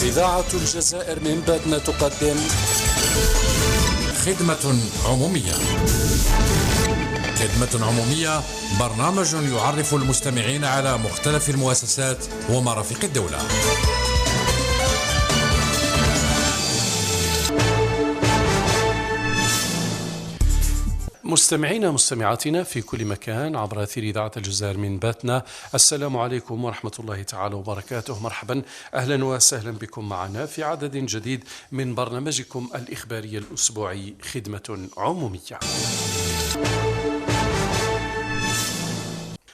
إذاعة الجزائر من باتنا تقدم خدمة عمومية. خدمة عمومية برنامج يعرف المستمعين على مختلف المؤسسات ومرافق الدولة. مستمعينا مستمعاتنا في كل مكان عبر أثير إذاعة الجزائر من باتنا، السلام عليكم ورحمة الله تعالى وبركاته. مرحبا، أهلا وسهلا بكم معنا في عدد جديد من برنامجكم الإخباري الأسبوعي خدمة عمومية.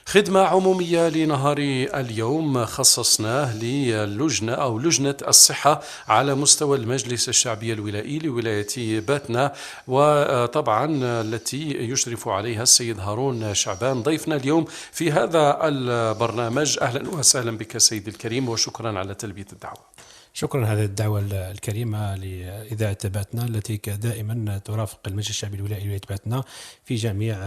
خدمة عمومية لنهار اليوم خصصناه للجنة أو لجنة الصحة على مستوى المجلس الشعبي الولائي لولاية باتنا، وطبعا التي يشرف عليها السيد هارون شعبان ضيفنا اليوم في هذا البرنامج. أهلا وسهلا بك سيدي الكريم، وشكرا على تلبية الدعوة. شكرا على الدعوة الكريمة لإذاعة باتنا التي دائما ترافق المجلس الشعبي الولائي لولاية باتنا في جميع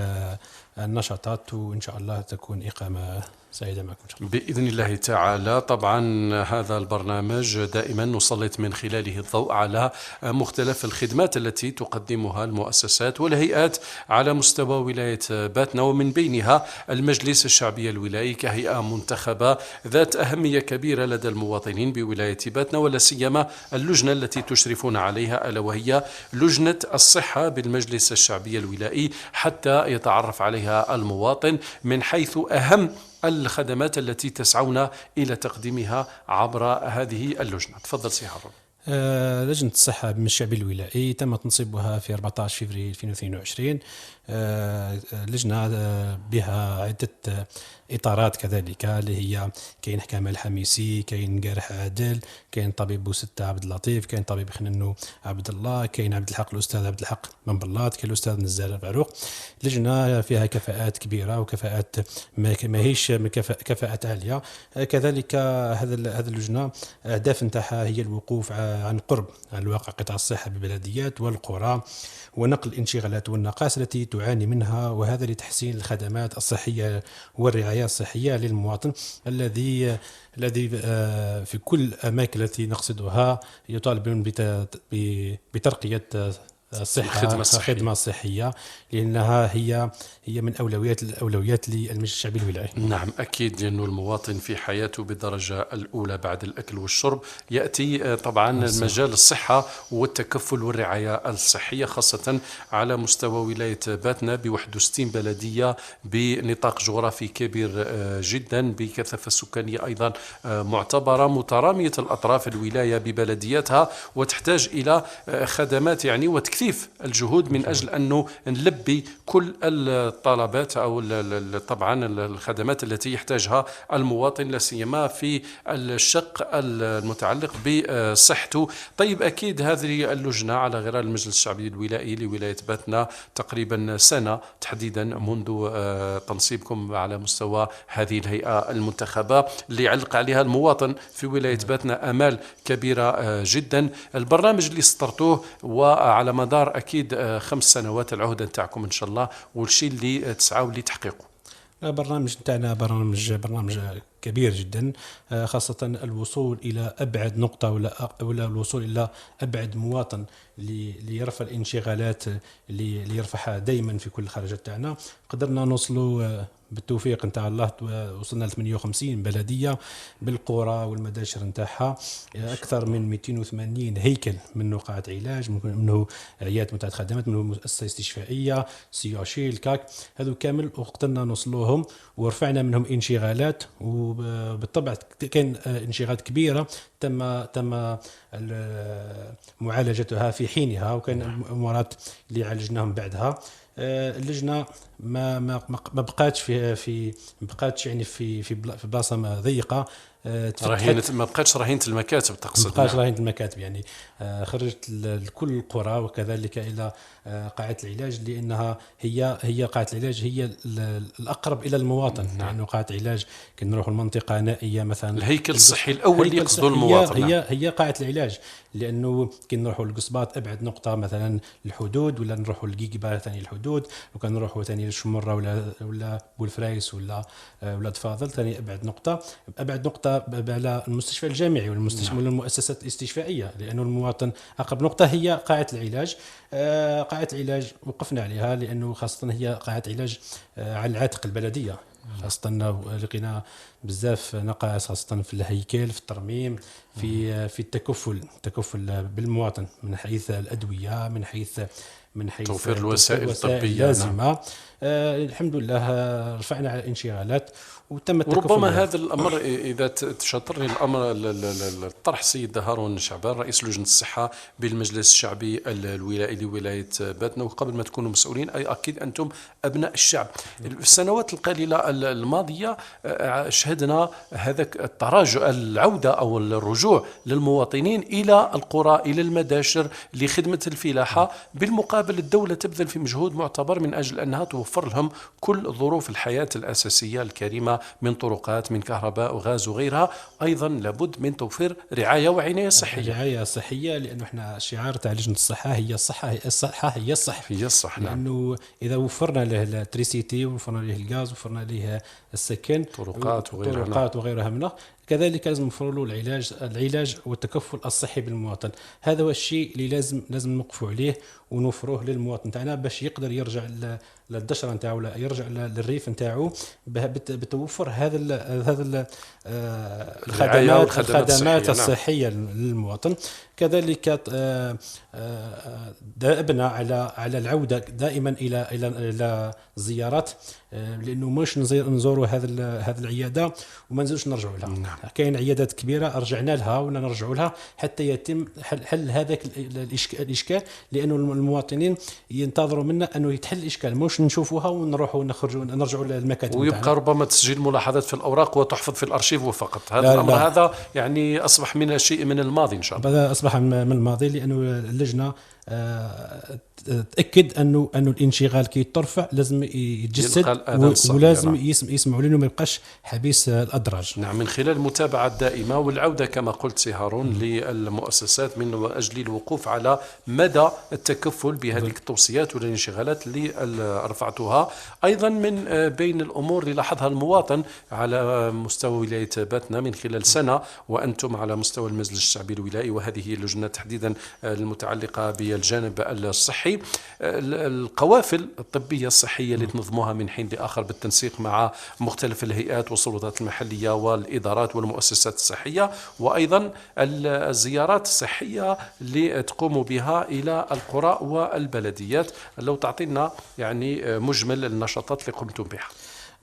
النشاطات، وإن شاء الله تكون إقامة سعيدة معكم إن شاء الله. بإذن الله تعالى. طبعا هذا البرنامج دائما نسلط من خلاله الضوء على مختلف الخدمات التي تقدمها المؤسسات والهيئات على مستوى ولاية باتنا، ومن بينها المجلس الشعبي الولائي كهيئة منتخبة ذات أهمية كبيرة لدى المواطنين بولاية باتنا، ولا سيما اللجنة التي تشرفون عليها ألا وهي لجنة الصحة بالمجلس الشعبي الولائي، حتى يتعرف عليها المواطن من حيث أهم الخدمات التي تسعون إلى تقديمها عبر هذه اللجنة. تفضل سي هارون. لجنة الصحة بالمجلس الشعبي الولائي تم تنصيبها في 14 فبراير 2022. لجنة بها عدة إطارات كذلك، اللي هي كاين حكام الحميسي، كاين قارح عادل، كاين طبيب بوستة عبد اللطيف، كاين طبيب خننو عبد الله، كاين عبد الحق الأستاذ عبد الحق من بلاط، كاين الأستاذ نزار فاروق. لجنة فيها كفاءات كبيرة وكفاءات ماهيش كفاءات عالية. كذلك هذا اللجنة أهداف نتاعها هي الوقوف عن قرب عن الواقع قطاع الصحة بالبلديات والقرى، ونقل الانشغالات والنقائص التي تعاني منها، وهذا لتحسين الخدمات الصحية والرعاية الصحية للمواطن الذي في كل الأماكن التي نقصدها يطالبون بترقية الخدمة الصحية، لأنها هي من الأولويات للمجلس الشعبي الولائي. نعم أكيد، لأن المواطن في حياته بالدرجة الأولى بعد الأكل والشرب يأتي طبعا مجال الصحة والتكفل والرعاية الصحية، خاصة على مستوى ولاية باتنا ب 61 بلدية بنطاق جغرافي كبير جدا، بكثافة سكانية أيضا معتبرة، مترامية الأطراف الولاية ببلدياتها، وتحتاج إلى خدمات وتكثيف الجهود من أجل أنه نلبي كل الطلبات أو طبعا الخدمات التي يحتاجها المواطن، لا سيما في الشق المتعلق بصحته. طيب أكيد هذه اللجنة على غرار المجلس الشعبي الولائي لولاية باتنا تقريبا سنة تحديدا منذ تنصيبكم على مستوى هذه الهيئة المنتخبة اللي يعلق عليها المواطن في ولاية باتنا آمال كبيرة جدا. البرنامج اللي سطرتوه وعلى مدار أكيد 5 سنوات العهدة نتاعكم إن شاء الله، والشيء اللي تسعوا لتحقيقه. برنامج نتاعنا برنامج كبير جدا، خاصة الوصول إلى أبعد نقطة ولا الوصول إلى أبعد مواطن ليرفع الانشغالات اللي يرفعها دائما في كل الخرجات تاعنا. قدرنا نوصلوا بالتوفيق نتاع الله، وصلنا ل 58 بلدية بالقرى والمداشر نتاعها، أكثر من 280 هيكل من نقاط علاج، منه عيادات متعددة خدمات، منه مؤسسة استشفائية CHI الكاك، هذو كامل وقدرنا نوصلوهم ورفعنا منهم انشغالات. وبالطبع كان انشغالات كبيرة تم معالجتها في حينها، وكان الأمورات اللي عالجناهم بعدها. اللجنة ما بقاتش في بلاصة ضيقة، ما بقاتش رهينة المكاتب تقصد؟ ما بقاتش رهينة المكاتب، خرجت لكل القرى وكذلك إلى قاعة العلاج، لأنها هي قاعة العلاج هي الأقرب إلى المواطن. لأنه قاعة العلاج كنروحوا المنطقة نائية مثلا، الهيكل الصحي الأول اللي يقصده المواطن هي قاعة العلاج، لأنه كنروحوا للقصبات أبعد نقطة مثلا الحدود، ولا نروحوا للجيجبا ثاني الحدود، الحدود، وكان نروحوا ثاني للشمره ولا بولفرايس ولا تفاضل. ثاني ابعد نقطه على المستشفى الجامعي والمؤسسات الاستشفائيه، لانه المواطن اقرب نقطه هي قاعه العلاج. قاعه العلاج وقفنا عليها لانه خاصه هي قاعه علاج على العاتق البلديه، خاصة لقينا بزاف نقائص خاصة في الهيكل، في الترميم، في التكفل بالمواطن من حيث الأدوية، من حيث توفير الوسائل الطبية اللازمة. الحمد لله رفعنا على الانشغالات وتم التكفل وربما بها. هذا الأمر إذا تشاطرني الأمر الطرح السيد هارون شعبان رئيس لجنة الصحة بالمجلس الشعبي الولائي لولاية باتنا، وقبل ما تكونوا مسؤولين أي أكيد أنتم أبناء الشعب. في السنوات القليلة الماضية شهدنا هذا التراجع، العودة أو الرجوع للمواطنين إلى القرى، إلى المداشر لخدمة الفلاحة. بالمقابل الدولة تبذل في مجهود معتبر من أجل أنها توفر لهم كل ظروف الحياة الأساسية الكريمة من طرقات، من كهرباء وغاز وغيرها. أيضا لابد من توفير رعاية وعناية صحية. رعاية صحية، لأنه احنا شعار تاع لجنة الصحة هي الصحة، هي الصح. هي الصح، نعم. لأنه إذا وفرنا له التريسيتي، وفرنا له الغاز، وفرنا له السكن، طرقات وغيرها منه، كذلك لازم نوفر له العلاج والتكفل الصحي بالمواطن. هذا هو الشيء اللي لازم نوقفوا عليه ونوفروه للمواطن تاعنا باش يقدر يرجع للدشره نتاعو، يرجع للريف نتاعو بتوفر هذا الخدمات الصحيه للمواطن. كذلك دأبنا على العوده دائما الى الزيارات، لانه مش نزوروا هذه العياده وما نزلوش نرجعوا لها. نعم. كاين عيادات كبيره رجعنا لها ولا نرجعوا لها حتى يتم حل هذاك الاشكال، لانه المواطنين ينتظروا منا انه يتحل الاشكال، مش نشوفوها ونروحوا نرجعوا للمكاتب ويبقى ربما تسجيل ملاحظات في الاوراق وتحفظ في الارشيف وفقط. هذا الامر هذا يعني اصبح من شيء من الماضي ان شاء الله. هذا اصبح من الماضي، لانه اللجنه تأكد أنه الانشغال كي ترفع لازم يتجسد، ولازم يسمعوا لنا، ما يبقاش حبيس الأدراج. نعم، من خلال المتابعة الدائمة والعودة كما قلت سي هارون للمؤسسات من أجل الوقوف على مدى التكفل بهذه التوصيات والانشغالات اللي رفعتها. أيضا من بين الأمور اللي لاحظها المواطن على مستوى ولاية باتنا من خلال سنة وأنتم على مستوى المجلس الشعبي الولائي، وهذه اللجنة تحديدا المتعلقة بالجانب الصحي، القوافل الطبية الصحية اللي تنظموها من حين لآخر بالتنسيق مع مختلف الهيئات والسلطات المحلية والإدارات والمؤسسات الصحية، وأيضا الزيارات الصحية اللي تقوموا بها إلى القرى والبلديات. لو تعطينا يعني مجمل النشاطات اللي قمتم بها.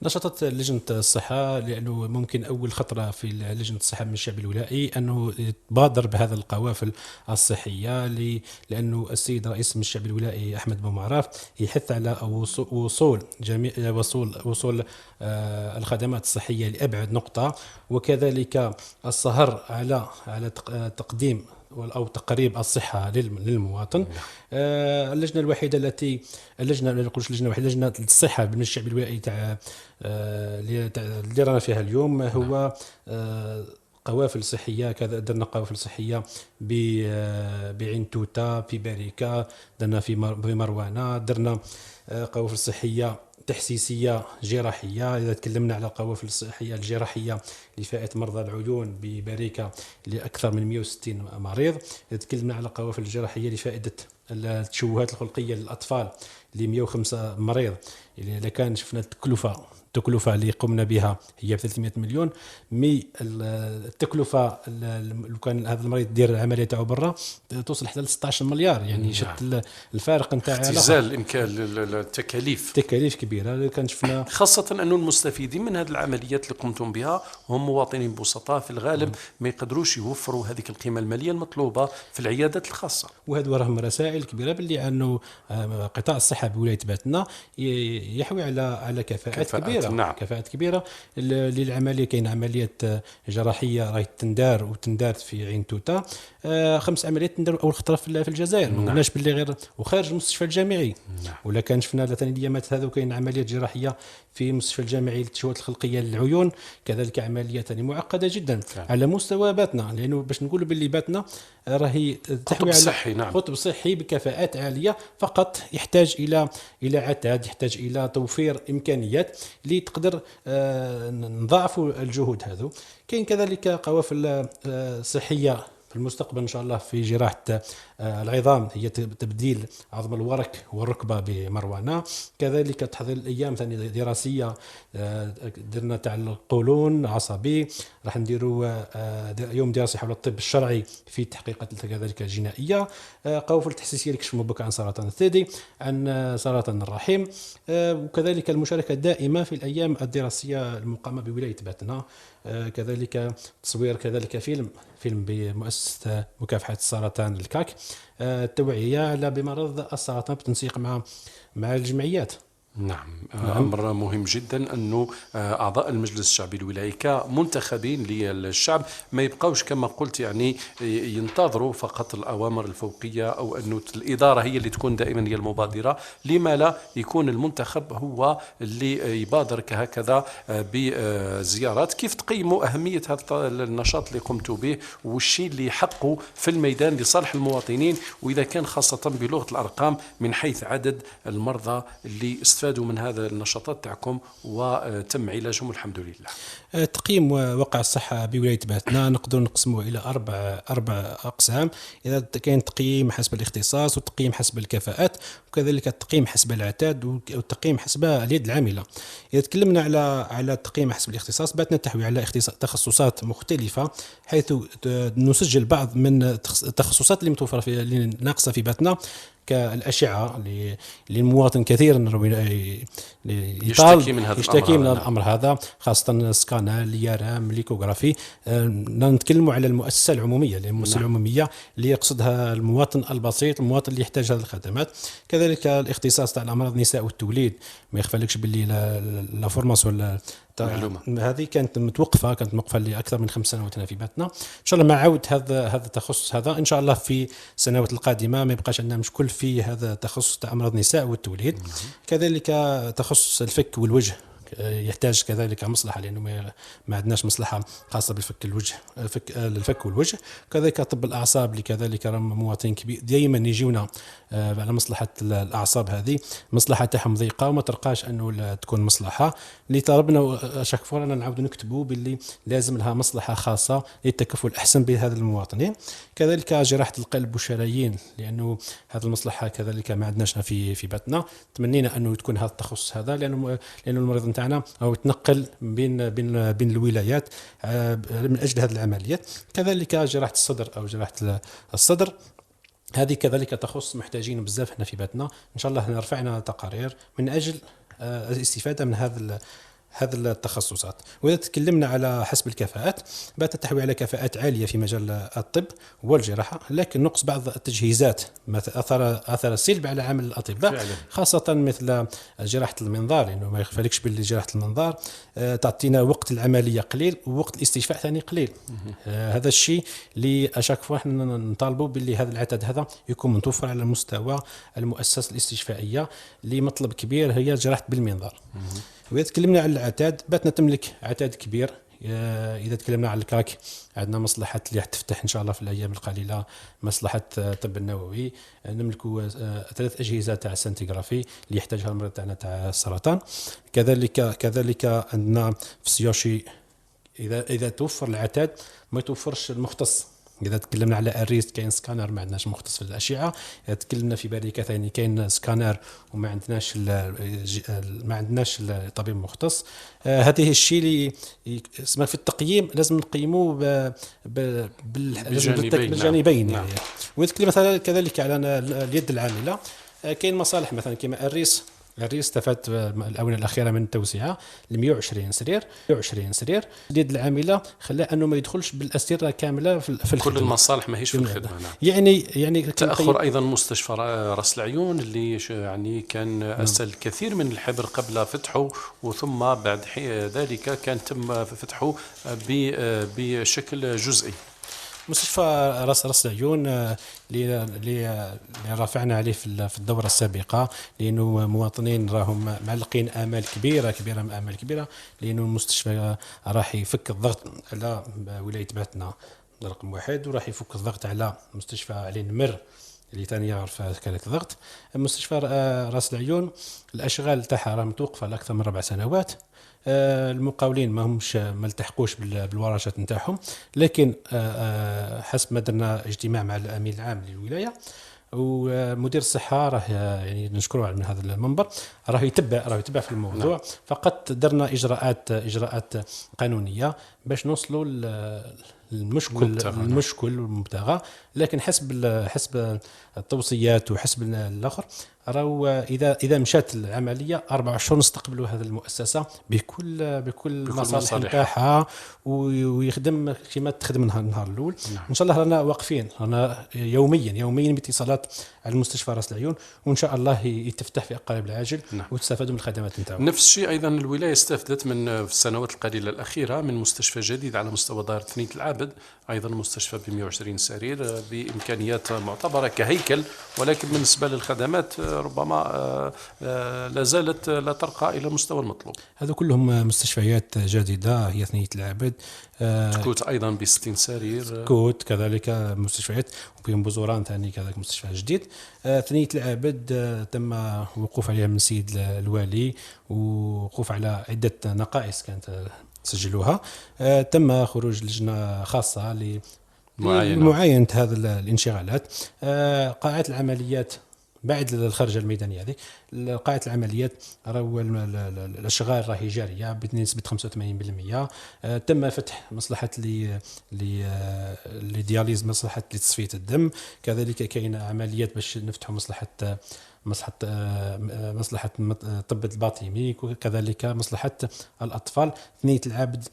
نشاطات لجنة الصحة، لأنه ممكن أول خطرة في لجنة الصحة من الشعب الولائي أنه تبادر بهذا القوافل الصحية، لأنه السيد رئيس من الشعب الولائي أحمد بومعراف يحث على وصول الخدمات الصحية لأبعد نقطة، وكذلك السهر على تقديم أو تقريب الصحة للمواطن. اللجنة الوحيدة لجنة الصحة بالنسبة للشعب الولائي اللي رانا فيها اليوم هو قوافل صحية. كذا درنا قوافل صحية بعين توتا، في باريكا، درنا في مروانة، درنا قوافل صحية تحسيسية جراحية. إذا تكلمنا على القوافل الصحية الجراحية لفئة مرضى العيون بباريكا لأكثر من 160 مريض. إذا تكلمنا على القوافل الجراحية لفائدة التشوهات الخلقية للأطفال ل 105 مريض. إذا كان شفنا التكلفة اللي قمنا بها هي ب 300 مليون، التكلفة لو كان هذا المريض يدير العملية تاعو برا توصل حتى ل 16 مليار. يعني شفت الفارق نتاع اختزال التكاليف كبيرة. كان شفنا خاصة أن المستفيدين من هذه العمليات اللي قمتم بها هم مواطنين بسطاء في الغالب ما يقدروش يوفروا هذه القيمة المالية المطلوبة في العيادات الخاصة. وهذا وراهم رسائل كبيرة باللي أنه قطاع الصحة بولاية باتنا يحوي على كفاءات كبيرة. نعم. كفاءات كبيرة للعملية. كاين عملية جراحية راهي تندار في عين توتا، 5 عمليات تندار أول خطرة في الجزائر. ما قلناش باللي غير وخارج المستشفى الجامعي. ولا كان شفنا ثاني اليامات هذا، وكاين عمليات جراحية في مستشفى الجامعي للتشوهات الخلقيه للعيون، كذلك عمليه معقده جدا على مستوى باتنا، لانه باش نقولوا باللي باتنا راهي تحوي على صحي. نعم. قطب صحي بكفاءات عاليه، فقط يحتاج الى عتاد، يحتاج الى توفير امكانيات اللي تقدر نضاعفوا الجهود هذو. كاين كذلك قوافل صحيه في المستقبل إن شاء الله في جراحة العظام، هي تبديل عظم الورك والركبة بمروانة. كذلك تحضير الأيام ثانية دراسية درنا تاع القولون عصبي، راح نديروا يوم دراسي حول الطب الشرعي في تحقيقات كذلك جنائية. قوافل تحسيسية لكشف مبكر عن سرطان الثدي، عن سرطان الرحم، وكذلك المشاركة الدائمة في الأيام الدراسية المقامة بولاية باتنا. كذلك تصوير كذلك فيلم بمؤسسة مكافحة السرطان الكاك، التوعية على بمرض السرطان بالتنسيق مع الجمعيات. نعم. أمر مهم جدا أنه أعضاء المجلس الشعبي الولايي كمنتخبين للشعب ما يبقوش كما قلت يعني ينتظروا فقط الأوامر الفوقية، أو أنه الإدارة هي اللي تكون دائما هي المبادرة. لما لا يكون المنتخب هو اللي يبادر هكذا بزيارات؟ كيف تقيموا أهمية هذا النشاط اللي قمتوا به، والشيء اللي يحققوا في الميدان لصالح المواطنين، وإذا كان خاصة بلغة الأرقام من حيث عدد المرضى اللي استفادوا من هذا النشاطات تاعكم وتم علاجهم الحمد لله؟ تقييم وقع الصحة بولاية باتنا نقدر نقسمه إلى أربع أقسام. إذا كان تقييم حسب الاختصاص، وتقييم حسب الكفاءات، وكذلك التقييم حسب العتاد، والتقييم حسب اليد العاملة. إذا تكلمنا على التقييم حسب الاختصاص، باتنا تحوي على تخصصات مختلفة، حيث نسجل بعض من التخصصات اللي متوفرة اللي ناقصة في باتنا، كالأشعة للمواطن كثيرا يشتكي من هذا الأمر هذا، خاصة سكانر، ليارام، ليكوغرافي. نتكلموا على المؤسسة العمومية، المؤسسة العمومية اللي يقصدها المواطن البسيط، المواطن اللي يحتاج هذه الخدمات. كذلك الاختصاص تاع الأمراض النساء والتوليد، ما يخفلكش باللي لا فورماسيون هذه كانت موقفة لأكثر من 5 سنوات هنا في باتنا. إن شاء الله مع عود هذا التخصص هذا إن شاء الله في السنوات القادمة ما يبقاش عندنا مشكل في هذا التخصص تاع أمراض النساء والتوليد. كذلك تخصص الفك والوجه يحتاج كذلك مصلحة، لأنه ما عندناش مصلحة خاصة بالفك الوجه، الفك والوجه. كذلك طب الأعصاب اللي كذلك مواطنين كبير دائما يجيونا على مصلحة الأعصاب، هذه مصلحة تاعهم ضيقة وما ترقاش أنه تكون مصلحة اللي طلبنا شاك فورا نعاودوا نكتبوا باللي لازم لها مصلحة خاصة للتكفل الأحسن بهذا المواطنين. كذلك جراحة القلب والشرايين، لأنه هذه المصلحة كذلك ما عندناش في باتنا. تمنينا أنه تكون هذا التخصص هذا، لأنه المريض نتاعنا أو يتنقل بين الولايات من أجل هذه العمليات. كذلك جراحة الصدر أو جراحة الصدر، هذه كذلك تخص محتاجين بزاف هنا في باتنا. إن شاء الله رفعنا تقارير من أجل الاستفادة من هذه التخصصات. وإذا تكلمنا على حسب الكفاءات، باتت تحوي على كفاءات عالية في مجال الطب والجراحة، لكن نقص بعض التجهيزات أثر سلبي على عمل الأطباء فعلا. خاصة مثل جراحة المنظار، لأنه ما يخفلكش باللي جراحة المنظار تعطينا وقت العملية قليل ووقت الاستشفاء ثاني قليل. هذا الشيء اللي أشاك فوا احنا نطالبوا باللي هذا العتاد هذا يكون متوفر على مستوى المؤسسة الاستشفائية، لمطلب كبير هي جراحة بالمنظار. وإذا تكلمنا عن العتاد، باتنا تملك عتاد كبير. إذا تكلمنا عن الكاك، عندنا مصلحة اللي تفتح إن شاء الله في الأيام القليلة، مصلحة الطب النووي. نملكوا 3 أجهزة تاع سنتيغرافي اللي يحتاجها المريض تاعنا تاع السرطان. كذلك عندنا في سيوشي، إذا توفر العتاد ما توفرش المختص. إذا تكلمنا على الريست كاين سكانر، ما عندناش مختص في الأشعة. إذا تكلمنا في باريكا ثاني كاين سكانر وما عندناش طبيب مختص. هذه الشيء اللي اسمه في التقييم لازم نقيموه بالجانبين. نعم. وإذا تكلمنا مثلا كذلك على اليد العاملة، كاين مصالح مثلا كما الريس استفاد الآونة الأخيرة من التوسعة ل 120 سرير. اليد العاملة خلاه أنه ما يدخلش بالأسرة كاملة في الخدمة. كل المصالح ما هيش في الخدمة. يعني تأخر أيضا مستشفى رأس العيون اللي يعني كان أسل الكثير من الحبر قبل فتحه، وثم بعد ذلك كان تم فتحه بشكل جزئي. مستشفى راس العيون اللي رافعنا عليه في الدورة السابقة، لأنه مواطنين راهم معلقين آمال كبيرة آمال كبيرة، لأنه المستشفى راح يفك الضغط على ولاية باتنا رقم واحد، وراح يفك الضغط على مستشفى علي نمر اللي ثاني يعرف كذلك ضغط. مستشفى راس العيون الاشغال تاعها راه متوقفه لاكثر من 4 سنوات. المقاولين ما التحقوش بالورشات نتاعهم، لكن حسب ما درنا اجتماع مع الامين العام للولايه ومدير الصحه راه يعني نشكره من هذا المنبر، راه يتبع في الموضوع. فقط درنا اجراءات قانونيه باش نوصلوا المشكل والمبتغى، لكن حسب التوصيات وحسب الاخر راهو اذا مشات العمليه 4 اشهر نستقبلوا هذه المؤسسه بكل مصالح نتاعها ويخدم كما تخدم النهار الاول. ان شاء الله رانا واقفين، رانا يوميا باتصالات على المستشفى راس العيون، وان شاء الله يتفتح في القريب العاجل وتستفادوا من الخدمات نتاعو. نفس الشيء ايضا الولايه استفدت في السنوات القليله الاخيره من مستشفى جديد على مستوى دائره ثنيه العابد، ايضا مستشفى ب 120 سرير بامكانيات معتبره كهيكل، ولكن بالنسبه للخدمات ربما لا زالت لا ترقى الى المستوى المطلوب. هذو كلهم مستشفيات جديده، هي ثنيه العابد، كوت ايضا ب 60 سرير، كوت كذلك مستشفيات، وبين بوزوران ثاني كذلك مستشفى جديد. ثنيه العابد تم وقوف عليها من السيد الوالي، ووقوف على عده نقائص كانت سجلوها. تم خروج لجنه خاصه لمعاينه هذه الانشغالات. قاعة العمليات بعد الخرجة الميدانية هذه، قاعة العمليات راهو الاشغال راهي جارية بنسبة 85%. تم فتح مصلحة لدياليز، مصلحة لتصفية الدم، كذلك كاين عمليات باش نفتحوا مصلحة طب الباطني، وكذلك مصلحة الأطفال. ثنية العابد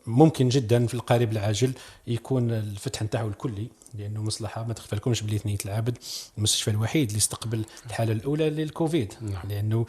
ممكن جدا في القريب العاجل يكون الفتح نتاعو الكلي، لانه مصلحه ما تخفلكمش بلي ثنيه العابد المستشفى الوحيد اللي استقبل الحاله الاولى للكوفيد، لانه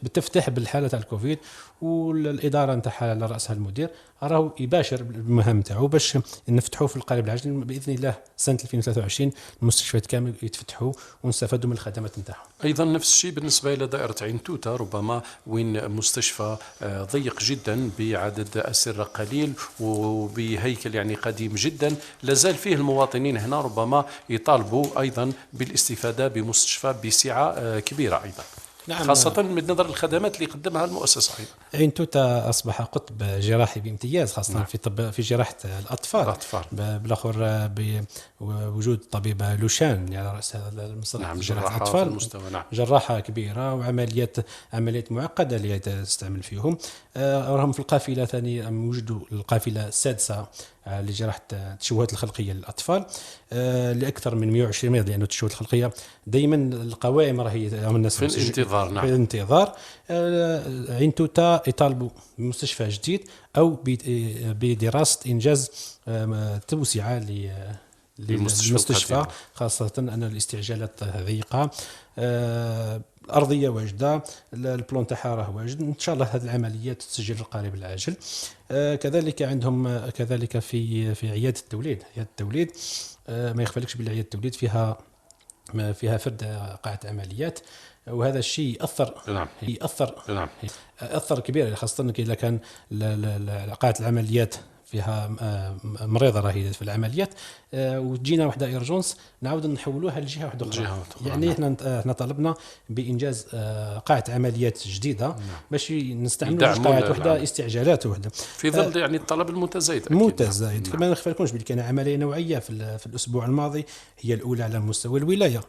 بتفتح بالحاله تاع الكوفيد، والاداره نتاعها على راسها المدير راهو يباشر المهام تاعو باش نفتحوا في القريب العاجل باذن الله سنه 2023 المستشفيات كامل يتفتحوا ونستفادوا من الخدمات نتاعهم. ايضا نفس الشيء بالنسبه الى دائره عين توته، ربما وين مستشفى ضيق جدا بعدد اسره قليل وبهيكل يعني قديم جدا، لازال فيه المواطنين هنا ربما يطالبوا ايضا بالاستفاده بمستشفى بسعه كبيره ايضا. نعم، خاصة من نظر الخدمات اللي قدمها المؤسسة. عين توته أصبح قطب جراحي بامتياز، خاصة نعم. في جراحة الأطفال. بالآخر بوجود طبيبة لوشان على رأس هذا المصطلح. نعم، جراحة الأطفال نعم. جراحة كبيرة وعمليات معقدة اللي تستعمل فيهم. راهم في القافلة ثاني وجدوا القافلة السادسة لجراحة التشوهات الخلقية للأطفال لأكثر من 120 مريض، لأنه التشوهات الخلقية دائما القوائم راهي الناس في الانتظار. نعم، في الانتظار. عين توته يطالبوا بمستشفى جديد أو بدراسة إنجاز توسعة للمستشفى، خاصة أن الاستعجالات ضيقة. أرضية واجدة، البلون تاعها راه واجد، إن شاء الله هذه العمليات تسجل في القريب العاجل. كذلك عندهم كذلك في عيادة التوليد ما يخفلكش بالعيادة التوليد فيها فرد قاعة عمليات، وهذا الشيء أثر كبير، خاصة إذا كان قاعة العمليات فيها مريضه راهي في العمليات وتجينا وحده ايرجونس نعاود نحولوها لجهه واحده اخرى. يعني احنا طلبنا بانجاز قاعه عمليات جديده باش نستعملوا قاعه وحده استعجالات وحده في ظل يعني الطلب المتزايد. كما نخفلكمش بلي كان عمليه نوعيه في الاسبوع الماضي، هي الاولى على مستوى الولايه،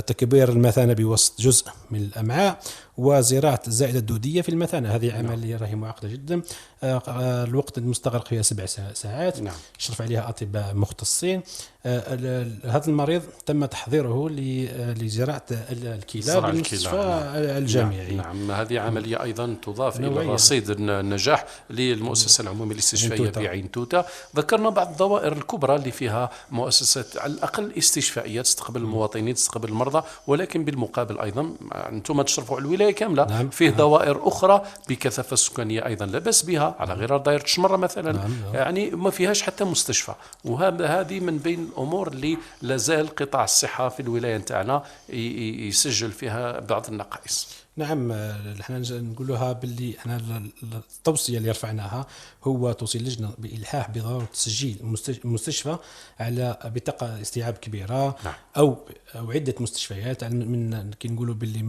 تكبير المثانه بوسط جزء من الامعاء وزراعه الزائده الدوديه في المثانه. هذه عمليه راهي معقده جدا، الوقت المستغرق هي 7 ساعات. يشرف عليها اطباء مختصين. هذا المريض تم تحضيره لزراعة الكلى بالمستشفى الجامعي. نعم، هذه عملية أيضا تضاف إلى رصيد النجاح للمؤسسة العمومية الاستشفائية بعين توته. ذكرنا بعض الدوائر الكبرى اللي فيها مؤسسات على الأقل استشفائية تستقبل المواطنين، تستقبل المرضى، ولكن بالمقابل أيضا أنتم تشرفوا على الولاية الولاية كاملة. نعم. فيه دوائر أخرى بكثافة سكانية أيضا لا بأس بها، على غير دائرة شمرة مثلا، يعني ما فيهاش حتى مستشفى. وهذه من بين الأمور اللي لازال قطاع الصحة في الولاية نتاعنا يسجل فيها بعض النقائص. نعم، احنا نقولوها باللي احنا التوصيه اللي رفعناها هو توصيه اللجنه بالحاح بضروره تسجيل مستشفى على بطاقه استيعاب كبيره. نعم. او عده مستشفيات، من كي نقولوا باللي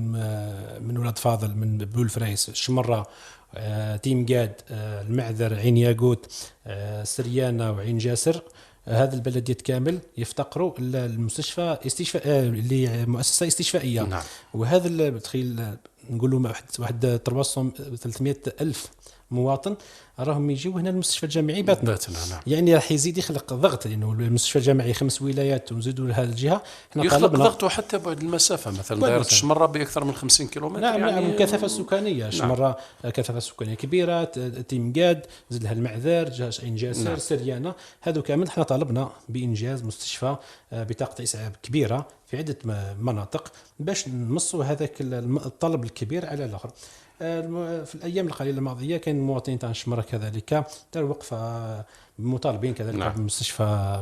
من ولاد فاضل، من بول فريس، شمره، تيمقاد، المعذر، عين ياقوت، سريانه وعين جاسر، هذه البلديات كامل يفتقروا المستشفى اللي مؤسسه استشفائيه. نعم. وهذا تخيل نقولوا واحد 300 ألف مواطن راهم يجيو هنا المستشفى الجامعي باتنا. نعم. يعني راح يزيد يخلق ضغط، لانه المستشفى الجامعي 5 ولايات ونزيدوا لهذه الجهه، احنا يخلق طالبنا ضغط وحتى بعد المسافه، مثلا دائره الشمره باكثر من 50 كيلومتر. نعم. يعني نعم، كثافه سكانيه شمره، كثافه سكانيه كبيره، تيمقاد، زيد لها المعذر، جهه عين جاسر، نعم. سريانه، هذو كامل احنا طالبنا بانجاز مستشفى بطاقه اسعاف كبيره في عده مناطق باش نمصوا هذاك الطلب الكبير على الاخر. في الايام القليله الماضيه كان المواطنين تاع الشمره كذلك داروا وقفه مطالبين كذلك. نعم.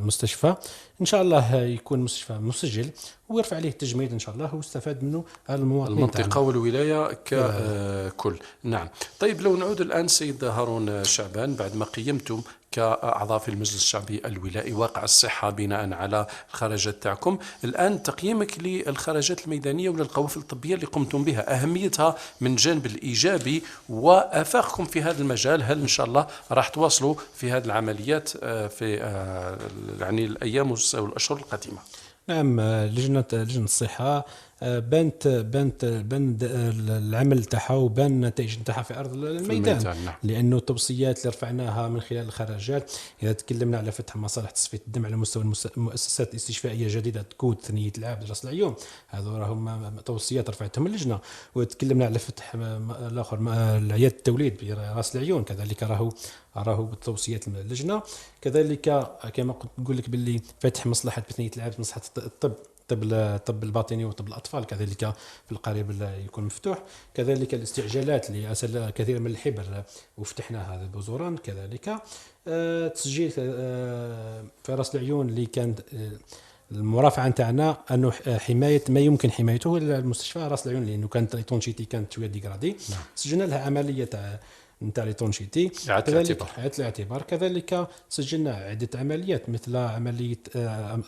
بمستشفى ان شاء الله يكون مستشفى مسجل ويرفع عليه التجميد ان شاء الله ويستفاد منه المواطنين المنطقه تاعنا والولايه ككل. نعم. طيب لو نعود الان سيد هارون شعبان، بعد ما قيمتم كأعضاء في المجلس الشعبي الولائي واقع الصحة بناء على الخرجات تاعكم، الآن تقييمك للخرجات الميدانية وللقوافل الطبية اللي قمتم بها، أهميتها من جانب الإيجابي وآفاقكم في هذا المجال، هل إن شاء الله راح تواصلوا في هذه العمليات في يعني الأيام والأشهر القادمة؟ نعم، لجنة الصحة بان العمل تاعها وبان النتائج تاعها في ارض الميدان. نعم. لانه التوصيات اللي رفعناها من خلال الخراجات، اذا تكلمنا على فتح مصالح تصفيه الدم على مستوى المؤسسات الاستشفائيه جديده تكوت، ثنيه العابد، راس العيون، هذو راهم توصيات رفعتهم اللجنه. وتكلمنا على فتح الاخر عياده التوليد براس العيون، كذلك راهو بالتوصيات اللجنه. كذلك كما قلت نقول لك باللي فتح مصلحه ثنيه العابد، مصلحه الطب الباطني وطب الأطفال كذلك في القريب يكون مفتوح. كذلك الاستعجالات اللي أسل كثير من الحبر وفتحناها هذا بوزوران. كذلك تسجيل في راس العيون اللي كانت المرافعه نتاعنا انه حمايه ما يمكن حمايته المستشفى راس العيون، لانه كانت ليتونشيتي كانت شويه ديغرادي. سجلنا لها عمليه نتاع ليتونشيتي، كذلك إعادة الاعتبار. كذلك سجلنا عدة عمليات مثل عملية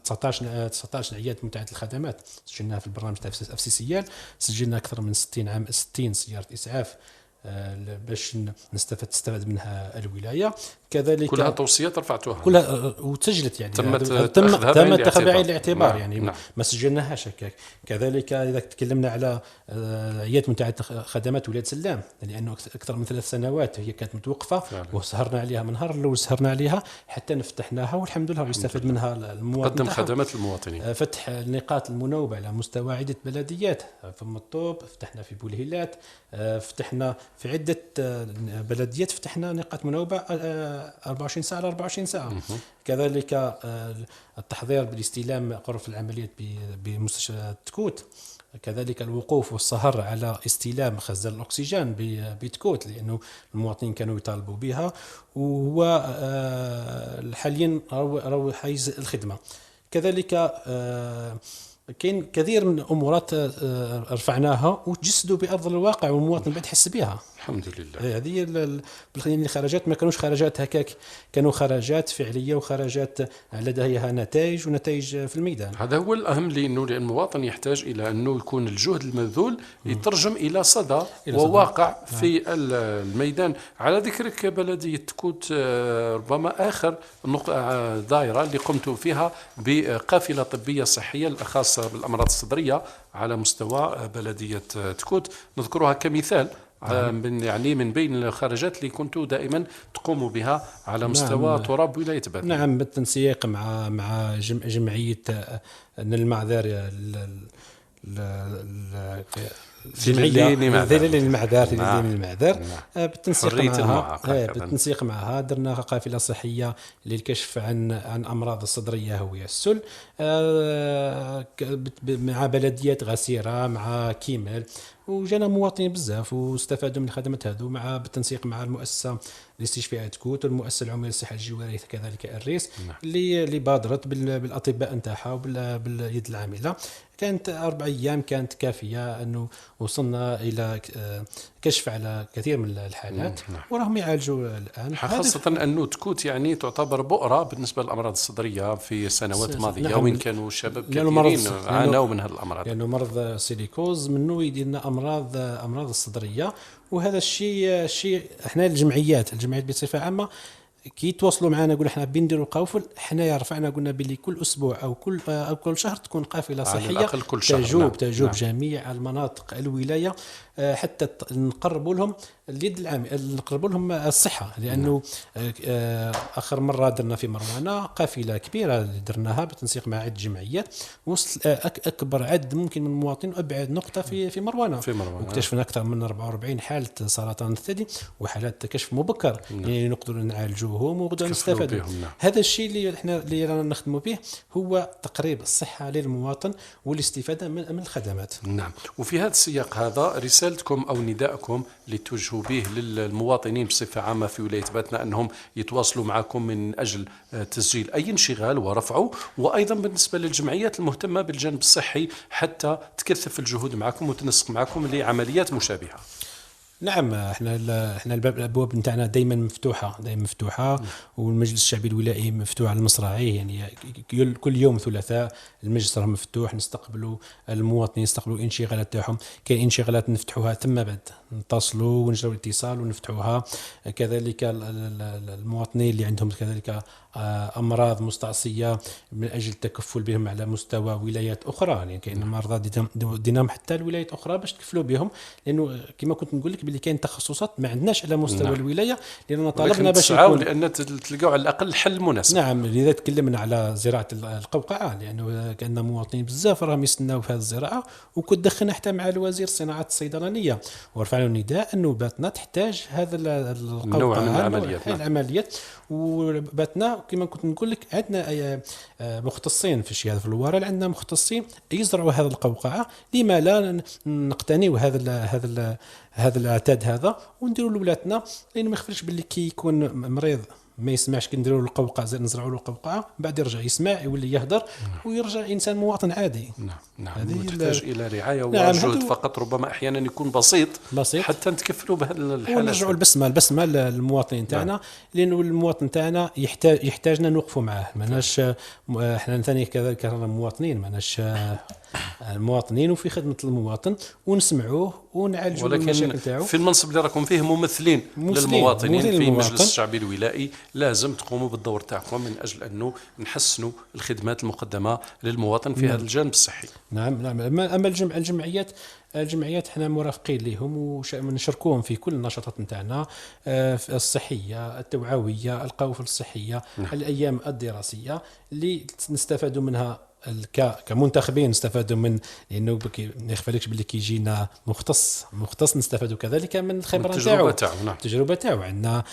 19 عيادة متعددة الخدمات سجلناها في البرنامج تاع FCCL. سجلنا أكثر من 60 سيارة إسعاف باش تستفاد منها الولاية. كذلك كلها توصيات رفعتوها كلها وتسجلت، يعني تم اتخاذ بعين الاعتبار. نعم. يعني نعم. ما سجلناهاش هكاك. كذلك اذا تكلمنا على عيادة متعددة خدمات ولاد سلام، لانه اكثر من 3 سنوات هي كانت متوقفه فعلا. وسهرنا عليها من نهار الاول، سهرنا عليها حتى نفتحناها والحمد لله ويستفاد منها المواطن. قدم خدمات للمواطنين. فتح النقاط المناوبه على مستوى عده بلديات، في الطوب فتحنا، في بولهيلات فتحنا، في عده بلديات فتحنا نقاط مناوبه 24 ساعه على 24 ساعه. كذلك التحضير بالاستلام غرف العمليات بمستشفى تكوت. كذلك الوقوف والسهر على استلام خزان الأكسجين بتكوت، لأنه المواطنين كانوا يطالبوا بها، وهو حاليا راهو حيز الخدمة. كذلك كاين كثير من امورات رفعناها وتجسدوا بارض الواقع والمواطن بعد يحس بها. الحمد لله. هذه يعني الخرجات ما كانوش خرجات هكاك، كانوا خرجات فعليه وخرجات لديها نتائج ونتائج في الميدان. هذا هو الاهم، لانه المواطن يحتاج الى انه يكون الجهد المبذول يترجم الى صدى وواقع في الميدان. على ذكرك بلديه تكوت، ربما اخر دائره اللي قمتوا فيها بقافله طبيه صحيه الخاصه بالامراض الصدريه على مستوى بلديه تكوت، نذكرها كمثال يعني من بين الخرجات اللي كنتوا دائما تقوموا بها على مستوى تراب ولاية باتنا. نعم، بالتنسيق مع جمعية المعذار، ذليل المعذار بالتنسيق معها درنا قافلة صحية للكشف عن أمراض الصدرية هوية السل، مع بلديات غسيرة، مع كيمل، وجانا مواطنين بزاف واستفادوا من الخدمات هذو مع بالتنسيق مع المؤسسه لاستشفاءات كوت والمؤسسه العموميه للصحه الجواريه كذلك الريس اللي بادرت بالاطباء نتاعها باليد العامله. كانت 4 أيام كانت كافيه انه وصلنا الى كشف على كثير من الحالات وراهم يعالجوا الان، خاصة أنه تكوت يعني تعتبر بؤرة بالنسبة للأمراض الصدرية في سنوات ماضية. نعم. وين كانوا الشباب كثيرين عانوا من هذه الأمراض، لأنه مرض سيليكوز منه يدير لنا أمراض الصدرية. وهذا الشيء احنا الجمعيات بصفة عامة كي يتواصلوا معنا يقول احنا بنديروا قوافل، احنا رفعنا قلنا باللي كل اسبوع او كل شهر تكون قافله صحيه كل شهر تجوب جميع المناطق الولايه حتى نقربوا لهم اليد العام، نقربوا لهم الصحه. لانه اخر مره درنا في مروانه قافله كبيره درناها بالتنسيق مع عده جمعيات، وصل اكبر عدد ممكن من المواطنين وابعد نقطه في مروانه واكتشفنا اكثر من 44 حاله سرطان الثدي وحالات كشف مبكر يعني نقدروا نعالجوهم ونقدروا نستفادوا. هذا الشيء اللي رانا نخدموا به هو تقريب الصحه للمواطن والاستفاده من الخدمات. نعم. وفي هذا السياق هذا رسالتكم او نداءكم اللي توجهوا به للمواطنين بصفه عامه في ولايه باتنا انهم يتواصلوا معكم من اجل تسجيل اي انشغال ورفعه، وايضا بالنسبه للجمعيات المهتمه بالجانب الصحي حتى تكثف الجهود معكم وتنسق معكم لعمليات مشابهه. نعم، احنا الابواب نتاعنا دائما مفتوحه والمجلس الشعبي الولائي مفتوح على المصراعي، يعني كل يوم ثلاثاء المجلس راه مفتوح، نستقبلوا المواطنين، نستقبلوا انشغالات تاعهم. كاين انشغالات نفتحوها ثم بعد نتصلوا ونجروا الاتصال ونفتحوها. كذلك المواطنين اللي عندهم كذلك امراض مستعصيه من اجل التكفل بهم على مستوى ولايات اخرى، يعني كاين مرضى دينام حتى الولايات اخرى باش تكفلوا بهم، لانه كما كنت نقول لك باللي كاين تخصصات ما عندناش على مستوى الولايه، لاننا طالبنا باش يكون لان تلقاو على الاقل حل مناسب. نعم، لذا تكلمنا على زراعه القوقعه، لانه كان مواطنين بزاف راهم يستناو في هذه الزراعه، وكنت دخلنا حتى مع الوزير الصناعات الصيدلانيه ورفعنا النداء انه باتنا تحتاج هذا القوقعه العمليات. وباتنا كما كنت نقول لك عندنا مختصين في الشيء هذا في الوراء، عندنا مختصين يزرعوا هذا القوقعه. لما لا نقتنيوا هذا العتاد هذا ونديروا لولادنا، لانه ما يخفلش باللي كي يكون مريض ما يسمعش كي نديروا له القوقعه نزرعوا له القوقعه بعد يرجع يسمع يولي يهدر ويرجع انسان مواطن عادي. نعم تحتاج الى رعايه وجهد فقط ربما احيانا يكون بسيط حتى نتكفلوا بهذه الحالات ونرجعوا البسمه للمواطنين تاعنا. لانه المواطن تاعنا يحتاجنا نوقفوا معاه، ماناش احنا ثاني كذلك مواطنين، ماناش المواطنين وفي خدمه المواطن ونسمعوه ونعالجوا المشاكل تاعو. ولكن في المنصب اللي راكم فيه ممثلين للمواطنين في المجلس الشعبي الولائي، لازم تقوموا بالدور تاعكم من اجل انه نحسنوا الخدمات المقدمه للمواطن في هذا الجانب الصحي. نعم. اما الجمعيات احنا مرافقين لهم ونشاركوهم في كل النشاطات نتاعنا الصحيه التوعويه القوافل الصحيه الايام الدراسيه اللي نستفادوا منها كمنتخبين، نستفادوا من، لانه ما يخفالكش باللي كيجينا مختص نستفادوا كذلك من الخبره نتاعو التجربه تاعو. عندنا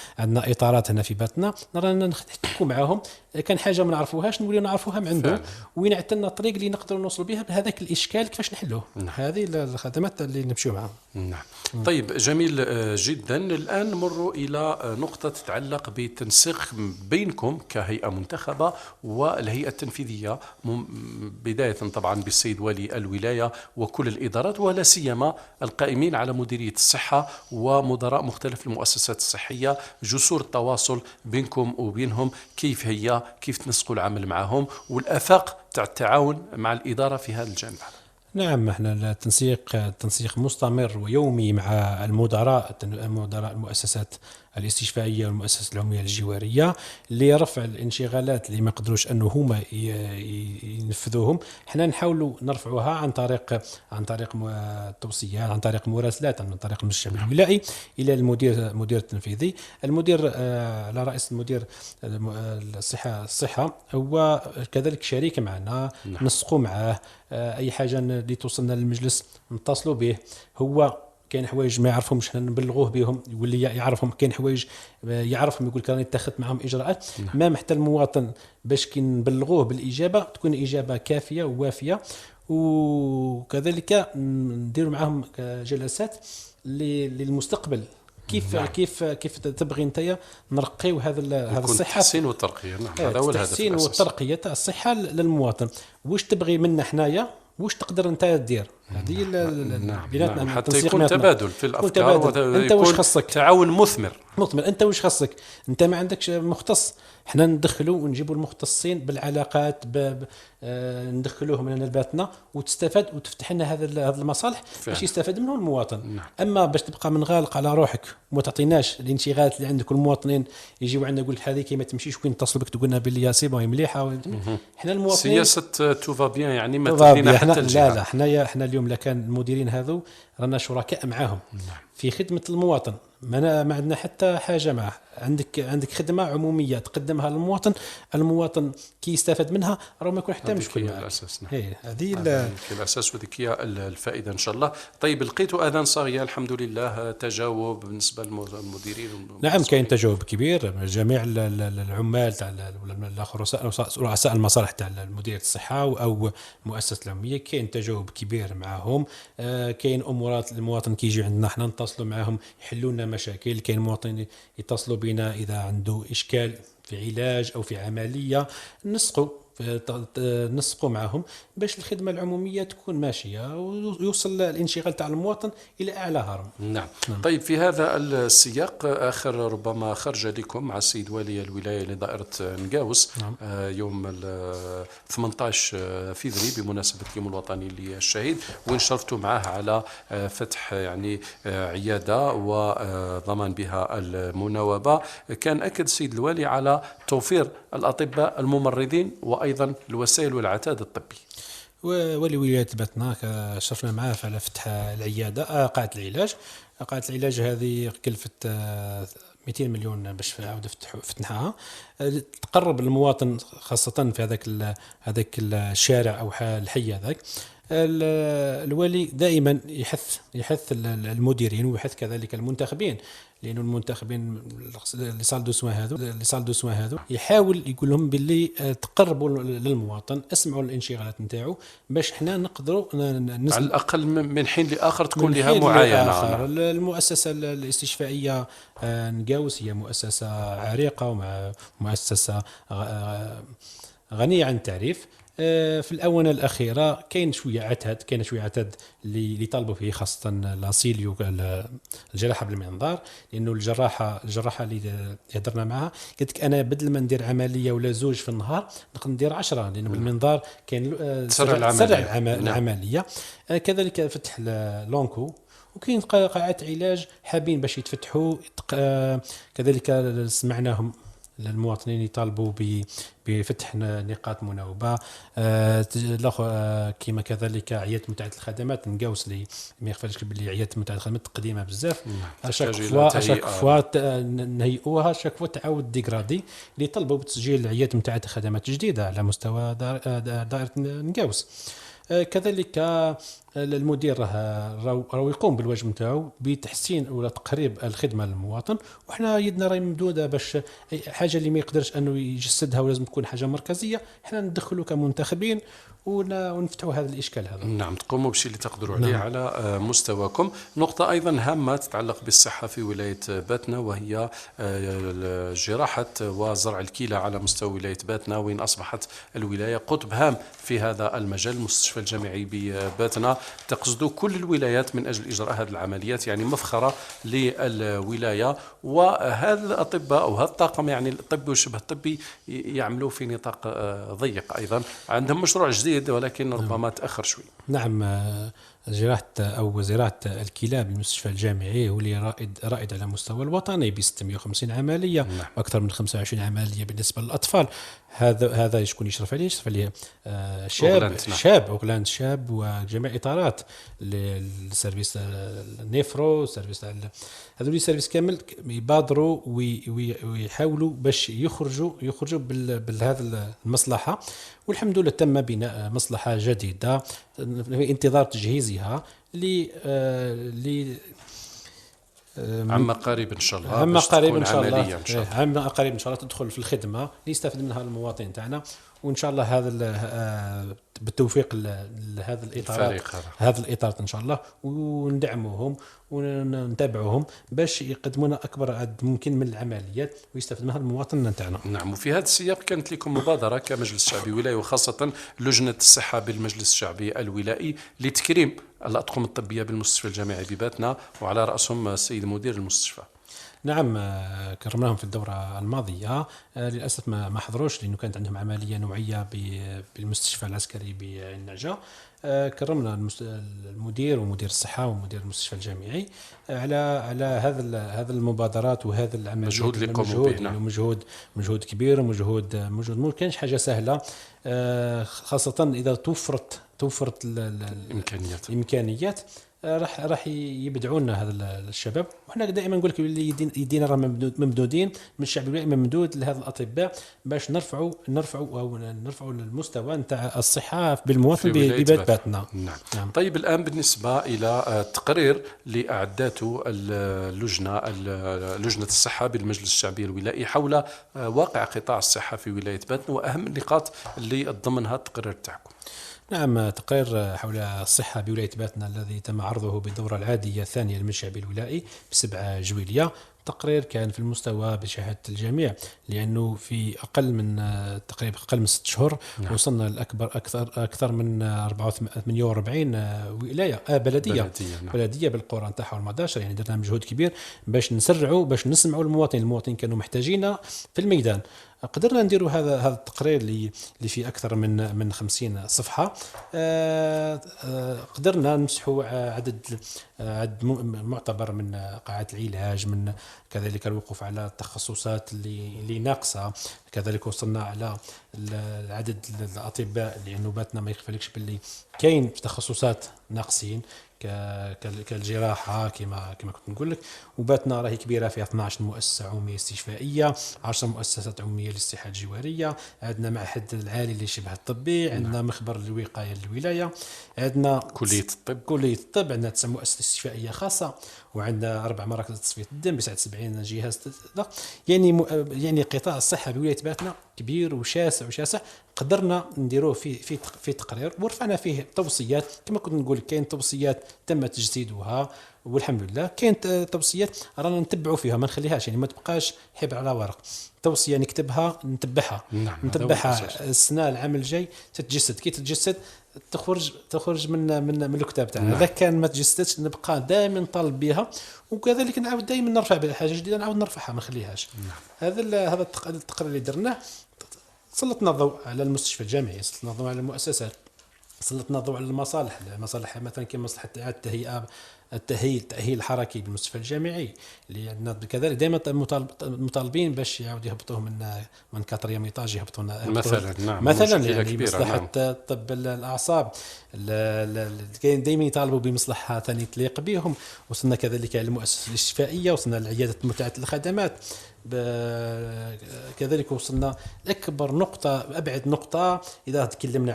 اطارات هنا في باتنا رانا نحكوا معاهم، كان حاجه ما نعرفوهاش نوليو نعرفوها من عنده، وين عندنا الطريق اللي نقدروا نوصلوا بها بهذاك الاشكال كيفاش نحلوه. هذه الخدمات اللي نمشيو معها. نعم. طيب جميل جدا. الان نمر الى نقطه تتعلق بالتنسيق بينكم كهيئه منتخبه والهيئه التنفيذيه، بداية طبعا بالسيد والي الولاية وكل الإدارات ولا سيما القائمين على مديرية الصحة ومدراء مختلف المؤسسات الصحية. جسور التواصل بينكم وبينهم كيف تنسقوا العمل معهم والآفاق تاع التعاون مع الإدارة في هذا الجانب؟ نعم، احنا التنسيق مستمر ويومي مع المدراء المؤسسات الاستشفائيه والمؤسسات العموميه الجواريه لرفع الانشغالات اللي ما يقدروش انه هما ينفذوهم. احنا نحاولوا نرفعوها عن طريق توصيات، عن طريق مراسلات، عن طريق المجلس الشعبي الولائي الى المدير التنفيذي. المدير على رئيس المدير الصحه هو كذلك شريك معنا، نسقوا معاه اي حاجه اللي توصلنا للمجلس نتصلوا به. هو كاين حوايج ما يعرفهمش نبلغوه بهم، يولي يعرفهم. كاين حوايج يعرفهم يقول راني اتخذت معهم اجراءات. ما محتاج المواطن باش كي نبلغوه بالاجابه تكون اجابه كافيه ووافيه. وكذلك نديروا معهم جلسات للمستقبل. كيف تبغي انت نرقيو هذا الصحه، التحسين والترقيه. نعم، هذا هو الهدف التحسين الأساسي. والترقيه تاع الصحه للمواطن. واش تبغي منا حنايا، واش تقدر انت دير؟ هذه بيناتنا نعم. حتى التنسيق يكون بيناتنا. تبادل في الافكار، انت واش خصك تعاون مثمر. انت واش خصك، انت ما عندكش مختص، حنا ندخلوا ونجيبوا المختصين بالعلاقات ندخلوهم من لباتنا وتستفاد وتفتح لنا هذا المصالح باش يستفاد منه المواطن. نعم. اما باش تبقى منغالق على روحك وما تعطيناش الانشغالات اللي عندك، والمواطنين يجيو عندنا يقول لك هذه كي ما تمشيش، وين اتصلوا بك تقول لنا باللي سي بون مليحه. حنا المواطنين سياسه توفا بيان، يعني ما تدينا حتى الجهه. لا حنا اليوم كان المديرين هذو رانا شركاء معاهم في خدمه المواطن. ما عندنا حتى حاجه معه. عندك خدمه عموميه تقدمها للمواطن، المواطن كي يستفاد منها راه ما يكون حتى مشكل. هي الاساس. نعم. هذه الاساس وذيك هي الفائده ان شاء الله. طيب، لقيتوا اذان صاغيه الحمد لله، تجاوب بالنسبه للمديرين؟ نعم، كاين تجاوب كبير. جميع العمال تاع رؤساء المصالح تاع مديريه الصحه او مؤسسه العموميه، كاين تجاوب كبير معهم. كاين امورات المواطن كيجي عندنا حنا نتصلوا معهم يحلوا لنا مشاكل. كاين مواطنين يتصلوا بنا اذا عنده اشكال في علاج او في عمليه، نسقوا معهم باش الخدمه العموميه تكون ماشيه ويوصل الانشغال تاع المواطن الى اعلى هرم. نعم. طيب، في هذا السياق اخر ربما خرج لكم مع السيد والي الولايه لدائره نقاوس. نعم. يوم 18 فبراير بمناسبه اليوم الوطني للشهيد، وين شرفتوا معه على فتح يعني عياده وضمان بها المناوبه. كان اكد السيد الوالي على توفير الاطباء الممرضين وايضا الوسائل والعتاد الطبي. ولي ولاية باتنا شرفنا معاه على فتح العيادة قاعة العلاج. قاعة العلاج هذه كلفت 200 مليون باش نعاود فتحها، تقرب المواطن خاصة في هذاك الشارع أو الحي هذاك. الوالي دائما يحث المديرين ويحث كذلك المنتخبين، لأنه المنتخبين اللي صال دو سوان هذو يحاول يقول لهم باللي تقربوا للمواطن، اسمعوا الانشغالات نتاعو باش احنا نقدروا على الأقل من حين لآخر تكون لها معاينة. المؤسسة الاستشفائية نقاوس هي مؤسسة عريقة ومؤسسة غنية عن التعريف. في الآونة الأخيرة كاين شوية عتاد اللي طالبوا فيه، خاصة لاسيليو الجراحة بالمنظار، لأنه الجراحة اللي هدرنا معها قلت لك أنا بدل ما ندير عملية ولا زوج في النهار نقدر ندير 10، لأنه بالمنظار كاين سرع العملية. كذلك فتح لونكو، وكاين قاعات علاج حابين باش يتفتحوا. كذلك سمعناهم للمواطنين يطالبوا بفتح نقاط مناوبة. كما كذلك عيادة متعدد الخدمات نقاوس لي ما يخفالش باللي عيادة متعدد الخدمات قديمة بزاف، اشاك فوا نهيئوها، شاك فوا تعاود ديغرادي اللي طلبوا بتسجيل عيادة متعدد الخدمات جديدة على مستوى دائرة نقاوس. كذلك المدير راهو يقوم بالواجب نتاعو بتحسين ولا تقريب الخدمه للمواطن، وحنا يدنا راهي ممدوده باش حاجه اللي ما يقدرش انه يجسدها ولازم تكون حاجه مركزيه، حنا ندخلوا كمنتخبين ونفتحوا هذا الاشكال هذا. نعم، تقوموا بشيء اللي تقدروا عليه على مستواكم. نقطه ايضا هامه تتعلق بالصحه في ولايه باتنا، وهي جراحه وزرع الكلى على مستوى ولايه باتنا، وين اصبحت الولايه قطب هام في هذا المجال. المستشفى الجامعي بباتنا تقصد كل الولايات من اجل اجراء هذه العمليات، يعني مفخره للولايه. وهذا الاطباء او هذا الطاقم يعني الطبي والشبه الطبي يعملوا في نطاق ضيق، ايضا عندهم مشروع جديد ولكن ربما تاخر شوي. نعم، زراعة الكلى بالمستشفى الجامعي هو اللي رائد على مستوى الوطني ب 650 عملية. نعم. أكثر من 25 عملية بالنسبة للأطفال. هذا شكون يشرف عليه أوغلاند شاب وجميع إطارات للسيرفيس النيفرو، سيرفيس هذول السيرفيس كامل يبادروا ويحاولوا باش يخرجوا بهذا المصلحة. والحمد لله تم بناء مصلحة جديدة في انتظار تجهيزها عما قريب ان شاء الله، عما باش قريب تكون ان شاء الله، عملية ان شاء الله. عما قريب ان شاء الله تدخل في الخدمه اللي يستفيد منها المواطن تاعنا، وان شاء الله هذا بالتوفيق لهذا الاطارات، الفريق هذا. هذا الاطارات ان شاء الله، وندعموهم ونتابعوهم باش يقدمون اكبر عدد ممكن من العمليات ويستفيد منها المواطن تاعنا. نعم. وفي هذا السياق كانت لكم مبادرة كمجلس شعبي ولائي، وخاصة لجنة الصحة بالمجلس الشعبي الولائي، لتكريم الأطقم الطبية بالمستشفى الجامعي بباتنا، وعلى رأسهم السيد مدير المستشفى. نعم، كرمناهم في الدورة الماضية. للأسف ما حضروش لأنه كانت عندهم عملية نوعية بالمستشفى العسكري بالنعجة. كرمنا المدير ومدير الصحة ومدير المستشفى الجامعي على هذا المبادرات وهذا العمل، مجهود اللي قاموا به. نعم. مجهود كبير، ومجهود ما كانش حاجة سهلة، خاصة إذا توفرت الإمكانيات. راح يبدعوا لنا هذا الشباب، وحنا دائما نقول لك اللي يدينا راه ممدودين من الشعب الولائي، ممدود لهذا الاطباء باش نرفعوا المستوى نتاع الصحه بالمواطن بباتنا. نعم. طيب الان بالنسبه الى التقرير اللي اعدته لجنه الصحه بالمجلس الشعبي الولائي حول واقع قطاع الصحه في ولايه باتنا، واهم النقاط اللي ضمنها التقرير تاعكم. نعم، تقرير حول الصحة بولاية باتنا الذي تم عرضه بالدورة العادية الثانية للمجلس الشعبي الولائي ب7 جويلية. تقرير كان في المستوى بشهادة الجميع، لأنه في أقل من 6 شهور. نعم. وصلنا لأكبر أكثر من 48 ولاية بلدية. نعم. بلدية بالقرى نتاعها والمداشر، يعني درنا مجهود كبير باش نسرعوا، باش نسمعوا المواطن كانوا محتاجين في الميدان. قدرنا نديروا هذا التقرير اللي فيه أكثر من 50 صفحة. قدرنا نمسحوا عدد معتبر من قاعات العلاج، من كذلك الوقوف على التخصصات اللي ناقصة، كذلك وصلنا على العدد الأطباء، لأنه باتنا ما يخفلكش باللي كاين تخصصات ناقصين كالجراحة كما كنت نقول لك. وباتنا راهي كبيرة، فيها 12 مؤسسة عمومية استشفائية، 10 مؤسسات عمومية للصحة الجوارية، عندنا معهد العالي للشبه الطبي، عندنا مخبر الوقاية للولاية، عندنا كلية الطب، عندنا 9 مؤسسات استشفائية خاصة، وعندنا 4 مراكز تصفية الدم ب 79 جهاز. يعني قطاع الصحة بولاية باتنا كبير وشاسع. قدرنا نديروه في تقرير، ورفعنا فيه توصيات. كما كنت نقول كاين توصيات تم تجسيدها والحمد لله، كاين توصيات رانا نتبعوا فيها، ما نخليهاش، يعني ما تبقاش حبر على ورق. توصية نكتبها نتبعها. نعم. السنة العام الجاي تتجسد، كي تتجسد تخرج من الكتاب تاعنا. اذا كان ما تجسدتش نبقى دائما نطالب بها، وكذلك نعاود دائما نرفع بها حاجه جديده، نعاود نرفعها، ما نخليهاش. هذا التقرير اللي درناه سلطنا الضوء على المستشفى الجامعي، سلطنا الضوء على المؤسسات، سلطنا الضوء على المصالح مثلا كمصلحه اعاده التأهيل الحركي بالمستشفى الجامعي، اللي عندنا كذلك دائما مطالبين باش يعاود يهبطوه من 4 ايطاج، يهبطونا مثلا. نعم. مثلا يعني مصلحة طب الأعصاب، كاين دائما يطالبوا بمصلحة ثانية تليق بهم. وصلنا كذلك على المؤسسة الاستشفائية، وصلنا للعيادة متعة الخدمات، كذلك وصلنا لأكبر نقطة، أبعد نقطة إذا تكلمنا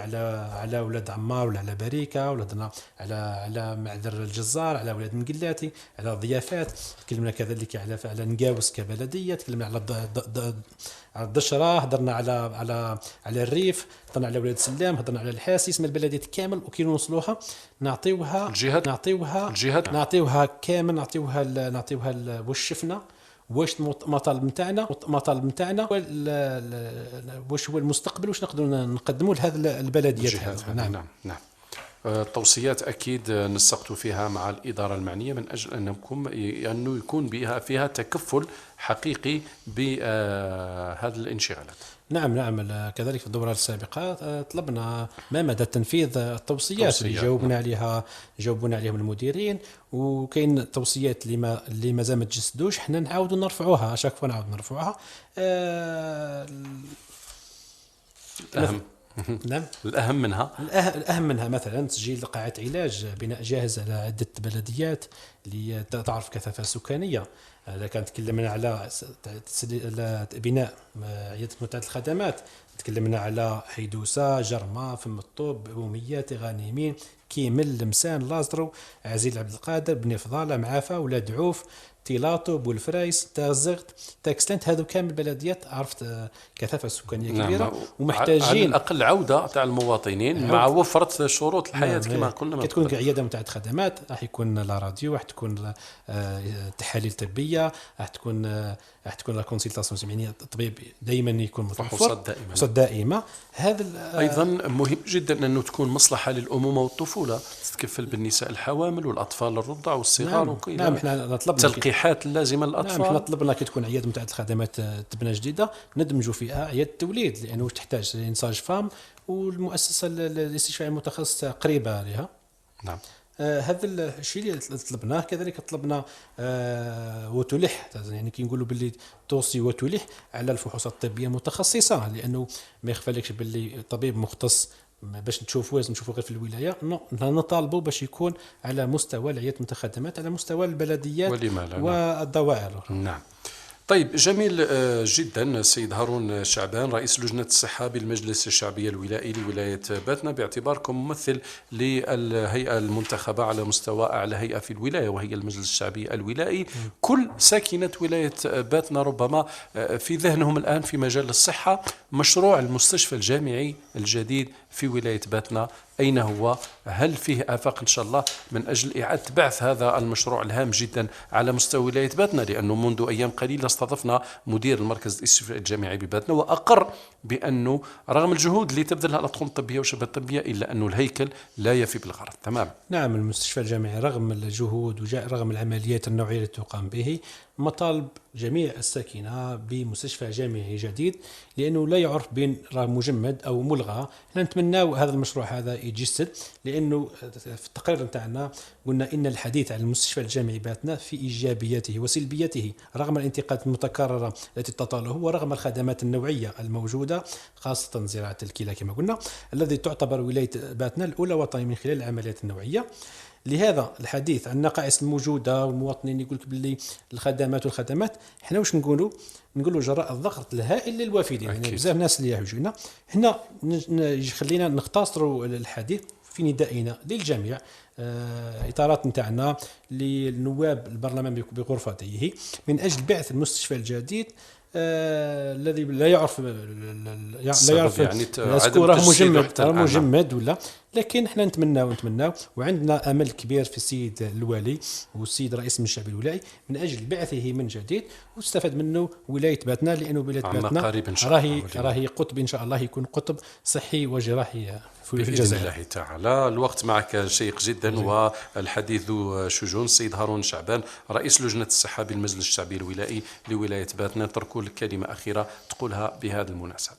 على أولاد عمار ولا على بريكة، ولدنا على معذر الجزار، على أولاد مقلاتي، على الضيافات. تكلمنا كذلك على نقاوس كبلدية، تكلمنا على الدشرة، هضرنا على الريف، هضرنا على أولاد سلام، هضرنا على الحاسي، اسم البلديات كامل، وكي نوصلوها نعطيوها كامل، نعطيوها واش شفنا، واش المطالب نتاعنا، واش هو المستقبل، واش نقدروا نقدموا لهذه البلديات. نعم. توصيات أكيد نسقتوا فيها مع الإدارة المعنية من أجل أنه يكون فيها تكفل حقيقي بهذه الانشغالات. نعم. كذلك في الدورة السابقة طلبنا ما مدى تنفيذ التوصيات اللي جاوبونا عليهم المديرين، وكاين توصيات اللي ما زال ما تجسدوش، حنا نعاودوا نرفعوها، شاك نعاود نرفعوها. الأهم نعم. الأهم منها مثلا تسجيل قاعة علاج، بناء جاهز على عدة بلديات اللي تعرف كثافة سكانية. إذا كان تكلمنا على بناء عيادة متعة الخدمات، تكلمنا على حيدوسة، جرمة، فم الطوب، أموميات، غانمين، كيمل، لمسان، لازرو، عزيز عبد القادر، بني فضالة، معافى، ولاد عوف، تيلاطو، بولفرايس، تازغت، تاكسلنت، هذو كامل بلديات عرفت كثافه سكانيه كبيره ومحتاجين على الاقل عوده تاع المواطنين مع وفره شروط الحياه كما قلنا. كتكون عياده متعدده خدمات، راح يكون لا راديو، راح تكون تحاليل طبيه، راح تكون لا كونسلطاسيون، يعني الطبيب دائما يكون متوفر، فحوصات دائمه. هذا ايضا مهم جدا انه تكون مصلحه للامومه والطفوله، تتكفل بالنساء الحوامل والاطفال الرضع والصغار. نعم, نعم احنا طلبنا تلقيحات اللازمه للاطفال. نعم احنا طلبنا كي تكون عياده متعدده الخدمات تبنى جديده ندمجوا فيها عياده التوليد، لانه تحتاج انساج فام، والمؤسسه الاستشفاء المتخصصه قريبه لها. نعم. هذا الشيء اللي طلبناه. كذلك طلبنا وتلح، يعني كي نقولوا باللي توصي وتلح على الفحوصات الطبيه المتخصصه، لانه ما يخفالكش باللي طبيب مختص باش نشوفوا لازم نشوفوا غير في الولايه، نطالبوا باش يكون على مستوى العيادات المتخدمات، على مستوى البلديات والدوائر. نعم. طيب جميل جدا. السيد هارون شعبان رئيس لجنة الصحة بالمجلس الشعبي الولائي لولاية باتنا، باعتباركم ممثل للهيئة المنتخبة على مستوى أعلى هيئة في الولاية وهي المجلس الشعبي الولائي، كل ساكنة ولاية باتنا ربما في ذهنهم الآن في مجال الصحة مشروع المستشفى الجامعي الجديد في ولاية باتنا أين هو؟ هل فيه آفاق إن شاء الله من أجل إعادة بعث هذا المشروع الهام جدا على مستوى ولاية باتنا؟ لأنه منذ أيام قليلة استضفنا مدير المركز الاستشفاء الجامعي بباتنا، وأقر بأنه رغم الجهود اللي تبذلها الأطقم الطبية والشبكة الطبية إلا أنه الهيكل لا يفي بالغرض. تمام. نعم المستشفى الجامعي رغم الجهود ورغم العمليات النوعية التي تقام به مطالب جميع الساكنة بمستشفى جامعي جديد، لأنه لا يعرف بين مجمد أو ملغى. نتمنى هذا المشروع هذا يتجسد، لأنه في التقرير نتاعنا قلنا إن الحديث عن المستشفى الجامعي باتنا في إيجابياته وسلبياته رغم الانتقادات المتكررة التي تطاله ورغم الخدمات النوعية الموجودة، خاصة زراعة الكلى كما قلنا الذي تعتبر ولاية باتنا الأولى وطنيا من خلال العمليات النوعية. لهذا الحديث عن النقائص الموجوده والمواطنين يقول لك باللي الخدمات احنا واش نقولوا جراء الضغط الهائل للوافدين، يعني بزاف ناس اللي يحوجونا هنا خلينا نختصروا الحديث في ندائنا للجميع، اطارات نتاعنا للنواب البرلمان بغرفته من اجل بعث المستشفى الجديد الذي لا يعرف يعني مجمد ولا، لكن احنا نتمناو وعندنا امل كبير في السيد الوالي والسيد رئيس المجلس الشعبي الولائي من اجل بعثه من جديد واستفاد منه ولايه باتنا، لانه ولايه باتنا راهي قطب ان شاء الله، يكون قطب صحي وجراحي في بإذن الله تعالى. الوقت معك شيق جدا والحديث ذو شجون. السيد هارون شعبان رئيس لجنة الصحة بالمجلس الشعبي الولائي لولاية باتنا، تركوا لك كلمة أخيرة تقولها بهذه المناسبة.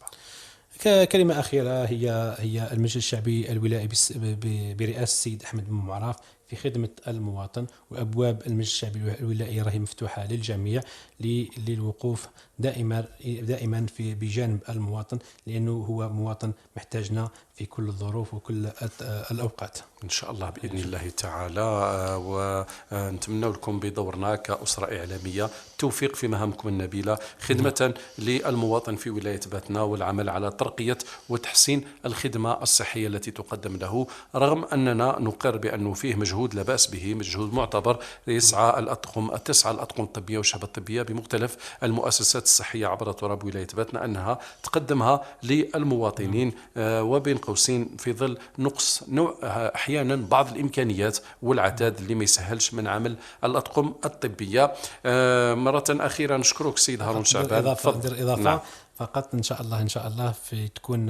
كلمة أخيرة هي المجلس الشعبي الولائي برئاسة السيد أحمد بن معراف في خدمة المواطن، وأبواب المجلس الشعبي الولائي راهي مفتوحة للجميع للوقوف دائما بجانب المواطن، لأنه هو مواطن محتاجنا في كل الظروف وكل الأوقات إن شاء الله بإذن الله تعالى. ونتمنى لكم بدورنا كأسرة إعلامية توفيق في مهامكم النبيلة خدمة للمواطن في ولاية باتنا، والعمل على ترقية وتحسين الخدمة الصحية التي تقدم له، رغم أننا نقر بأنه فيه مجهود لا بأس به، مجهود معتبر تسعى الأطقم الطبية والشبكة الطبية بمختلف المؤسسات الصحية عبر تراب ولاية باتنا أنها تقدمها للمواطنين، وبين قوسين في ظل نقص أحيانا بعض الإمكانيات والعتاد اللي ما يسهلش من عمل الأطقم الطبية. مرة أخيرة نشكرك سيد هارون شعبان. إضافة نعم. فقط إن شاء الله في تكون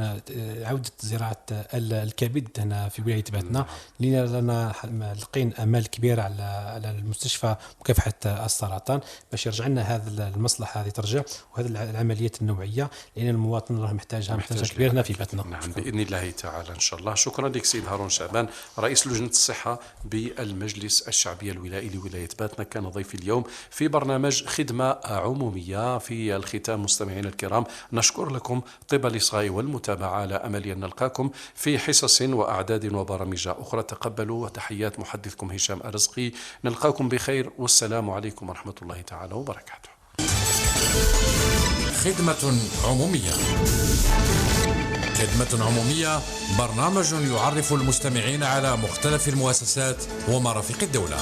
عودة زراعة الكبد هنا في ولاية باتنا، لنا لقين أمل كبير على المستشفى مكافحة السرطان باش يرجع لنا هذا المصلحة هذه ترجع، وهذه العمليات النوعية لأن المواطن راه محتاجها كبير هنا في باتنا. نعم بإذن الله تعالى إن شاء الله. شكرا لك سيد هارون شعبان رئيس لجنة الصحة بالمجلس الشعبي الولائي لولاية باتنا، كان ضيفي اليوم في برنامج خدمة عمومية. في الختام مستمعينا الكرام نشكر لكم طيب الإصغاء والمتابعة، على أمل أن نلقاكم في حصص وأعداد وبرامج أخرى. تقبلوا وتحيات محدثكم هشام الرزقي، نلقاكم بخير والسلام عليكم ورحمة الله تعالى وبركاته. خدمة عمومية. خدمة عمومية برنامج يعرف المستمعين على مختلف المؤسسات ومرافق الدولة.